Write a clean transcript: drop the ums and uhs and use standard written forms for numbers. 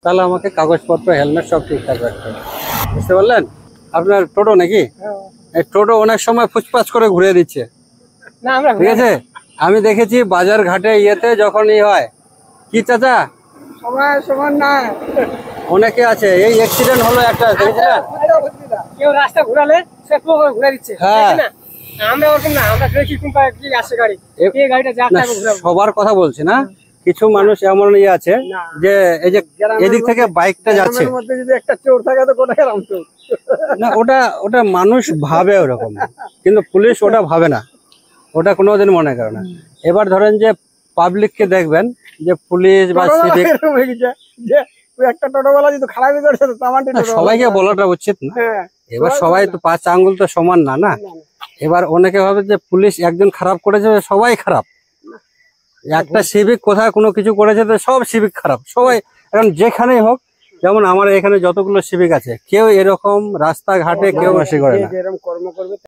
তাহলে আমাকে কাগজপত্র হেলমেট সব ঠিকঠাক রাখতে হবে। বুঝতে পারলেন? আপনার টোটো নাকি? এই টোটো অনেক সময় ফুচপাচ করে ঘুরে দিচ্ছে, ঠিক আছে? আমি দেখেছি বাজার ঘাটে ইয়েতে যখন হয় কি চাচা সবাই সমান না, অনেকে আছে, এই অ্যাক্সিডেন্ট হলো একটা, দেখেছিলেন? কেউ রাস্তা ঘুরালে সে ঘুরে দিচ্ছে। হ্যাঁ, আমরা ওরকম না, আমরা দেখি কি আসছে গাড়ি, এই গাড়িটা যা না, সবার কথা বলছি না, কিছু মানুষ এমন আছে যে এই যে এদিক থেকে বাইকটা যাচ্ছে, মধ্যে যদি একটা চোর থাকে তো কোথায় গেলাম চোর। না ওটা ওটা মানুষ ভাবে ওরকম, কিন্তু পুলিশ ওটা ভাবে না, ওটা কোনোদিন মনে করে না। এবার ধরেন যে পাবলিককে দেখবেন যে পুলিশ বা সিভিক, যে একটা টোটোওয়ালা যদি খারাপই করছে তো তামান্টি সবাইকে বলাটা উচিত না। এবার সবাই তো 5 আঙ্গুল তো সমান না, না। এবার অনেকে ভাবে যে পুলিশ একজন খারাপ করেছে সবাই খারাপ, একটা সিভিক কোথায় কোনো কিছু করেছে তো সব সিভিক খারাপ, সবাই। এখন যেখানেই হোক, যেমন আমার এখানে যতগুলো সিভিক আছে, কেউ এরকম রাস্তাঘাটে কেউ করে না। যেরকম কর্ম করবে